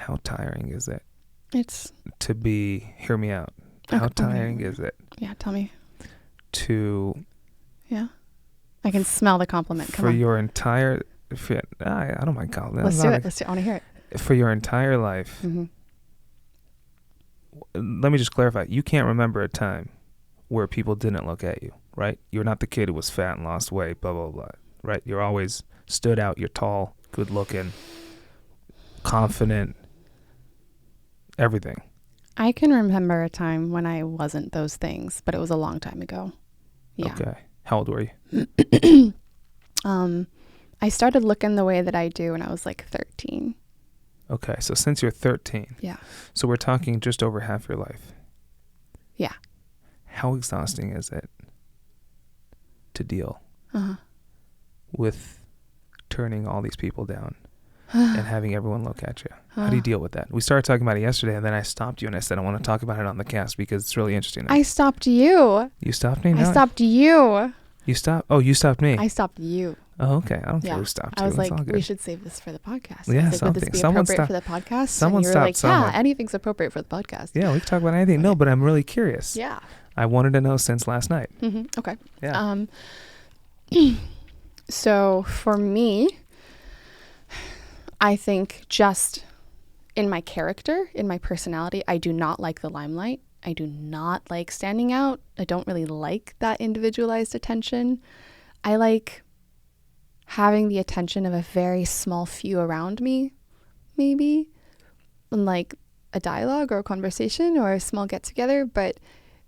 how tiring is it It's to be, hear me out, okay, how tiring okay. is it Yeah, tell me. to, Yeah. I can smell the compliment. Come for on. your entire, I don't mind calling Let's do it. Let's do it. I want to hear it. for your entire life, Mm-hmm. let me just clarify, you can't remember a time where people didn't look at you, right? You're not the kid who was fat and lost weight, blah, blah, blah, right? You're always stood out, you're tall, good looking, confident, everything. I can remember a time when I wasn't those things, but it was a long time ago. Yeah. Okay. How old were you? I started looking the way that I do when I was like 13. Okay, so since you're 13. Yeah. So we're talking just over half your life. Yeah. How exhausting is it to deal with turning all these people down and having everyone look at you? How do you deal with that? We started talking about it yesterday, and then I stopped you and I said I want to talk about it on the cast because it's really interesting. I stopped you. You stopped me? No. I stopped you. You stopped? Oh, you stopped me. I stopped you. Oh, okay. I don't care Yeah. who stopped I you. was It's like, all good. we should save this for the podcast. Yeah, I was like, would this something. be Someone appropriate stop- for the podcast? someone and you were stop like, someone. yeah, anything's appropriate for the podcast. Yeah, we can talk about anything. No, Okay. but I'm really curious. Yeah. I wanted to know since last night. Mm-hmm. Okay. Yeah. So for me, I think just in my character, in my personality, I do not like the limelight. I do not like standing out. I don't really like that individualized attention. I like having the attention of a very small few around me, maybe, in like a dialogue or a conversation or a small get together.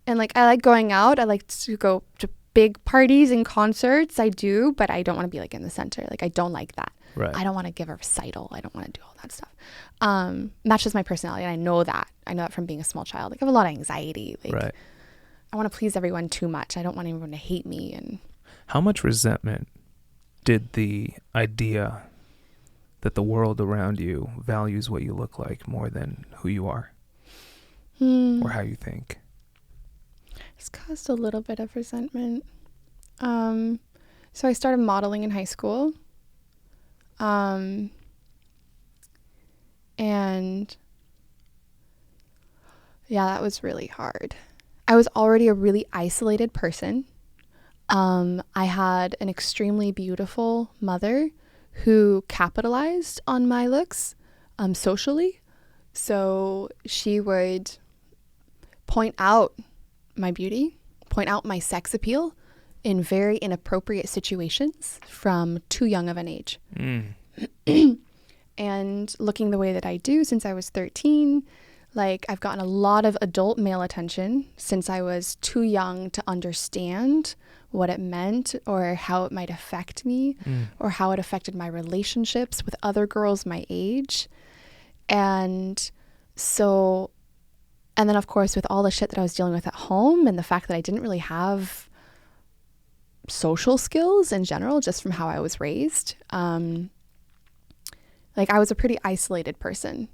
And like, I like going out. I like to go to big parties and concerts. I do, but I don't want to be like in the center. Like, I don't like that. Right. I don't want to give a recital. I don't want to do all that stuff. That's just my personality. And I know that. I know that from being a small child. Like, I have a lot of anxiety. Like, Right. I want to please everyone too much. I don't want anyone to hate me. And How much resentment did the idea that the world around you values what you look like more than who you are or how you think? It's caused a little bit of resentment. So I started modeling in high school. And yeah, that was really hard. I was already a really isolated person. I had an extremely beautiful mother who capitalized on my looks socially. So she would point out my beauty, point out my sex appeal in very inappropriate situations from too young of an age. And looking the way that I do since I was 13, like, I've gotten a lot of adult male attention since I was too young to understand what it meant or how it might affect me or how it affected my relationships with other girls my age. And so, and then of course, with all the shit that I was dealing with at home and the fact that I didn't really have social skills in general, just from how I was raised, like, I was a pretty isolated person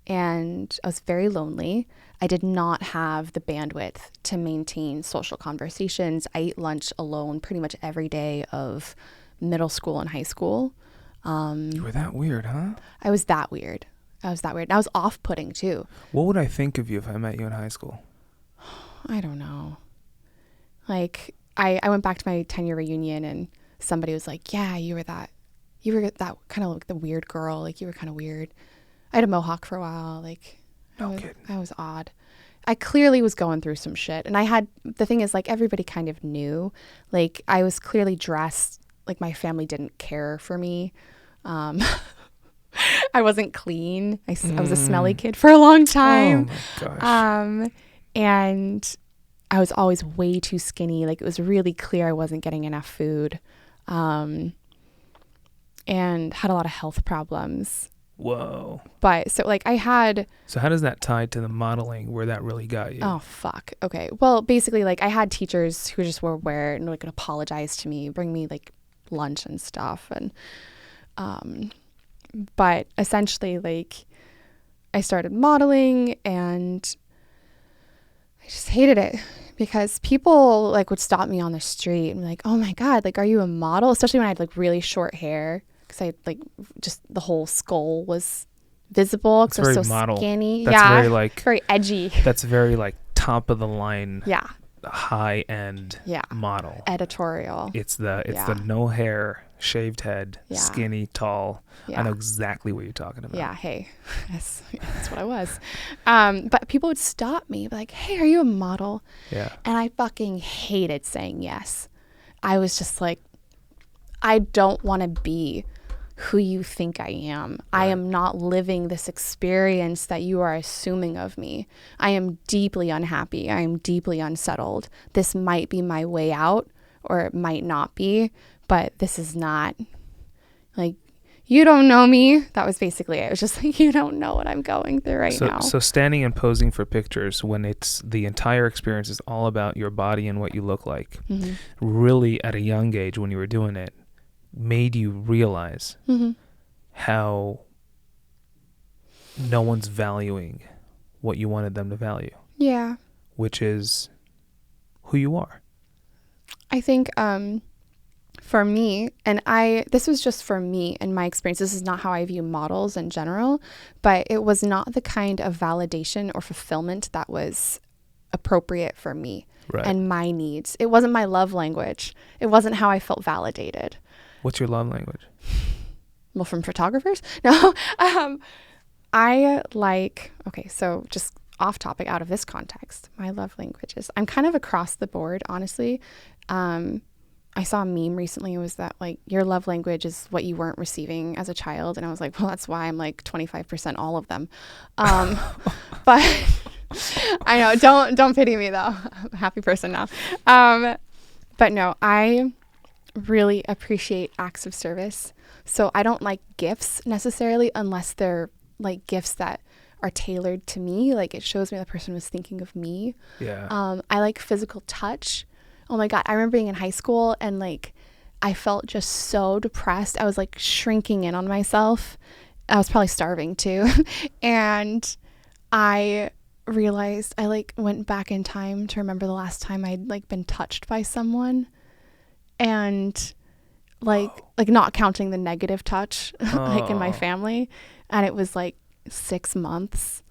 and I was very lonely. I did not have the bandwidth to maintain social conversations. I ate lunch alone pretty much every day of middle school and high school. You were that weird, huh? I was that weird. And I was off-putting too. What would I think of you if I met you in high school? I don't know. Like, I went back to my 10-year reunion and somebody was like, yeah, you were that kind of like the weird girl. Like, you were kind of weird. I had a mohawk for a while. Like, I was odd. I clearly was going through some shit. And the thing is, like, everybody kind of knew. Like, I was clearly dressed. Like, my family didn't care for me. I wasn't clean. I was a smelly kid for a long time. Oh my gosh. And I was always way too skinny. Like, it was really clear I wasn't getting enough food. And had a lot of health problems. Whoa. But so, like, So how does that tie to the modeling where that really got you? Oh, fuck. Okay. Well, basically, like, I had teachers who just were aware and like would apologize to me, bring me like lunch and stuff. And, but essentially, like, I started modeling and I just hated it because people like would stop me on the street and be like, oh my God, like, are you a model? Especially when I had like really short hair because I had like just the whole skull was visible because It's I very was so model. skinny. That's yeah, very like very edgy. that's very like top of the line, Yeah, high end yeah. model. Editorial. It's the Yeah. no hair, shaved head, Yeah. skinny, tall. Yeah. I know exactly what you're talking about. Yeah, hey, that's what I was. But people would stop me, be like, hey, are you a model? Yeah. And I fucking hated saying yes. I was just like, I don't want to be who you think I am. I Right. am not living this experience that you are assuming of me. I am deeply unhappy. I am deeply unsettled. This might be my way out, or it might not be, but this is not like, you don't know me. That was basically it. It was just like, you don't know what I'm going through right now. So standing and posing for pictures when it's the entire experience is all about your body and what you look like, Mm-hmm. really at a young age when you were doing it, made you realize Mm-hmm. how no one's valuing what you wanted them to value, Yeah. which is who you are. I think for me, and this was just for me and my experience. This is not how I view models in general, but it was not the kind of validation or fulfillment that was appropriate for me Right. and my needs. It wasn't my love language. It wasn't how I felt validated. What's your love language? Well, from photographers? No. I like, okay, so just off topic out of this context, my love languages. I'm kind of across the board, honestly. I saw a meme recently. It was that like your love language is what you weren't receiving as a child. And I was like, well, that's why I'm like 25% all of them. But I know, don't pity me though. I'm a happy person now. But no, I really appreciate acts of service. So I don't like gifts necessarily unless they're like gifts that are tailored to me. Like it shows me the person was thinking of me. Yeah. I like physical touch. Oh my God. I remember being in high school and like I felt just so depressed. I was like shrinking in on myself. I was probably starving too. And I realized I like went back in time to remember the last time I'd like been touched by someone, and like not counting the negative touch like in my family, and it was like 6 months.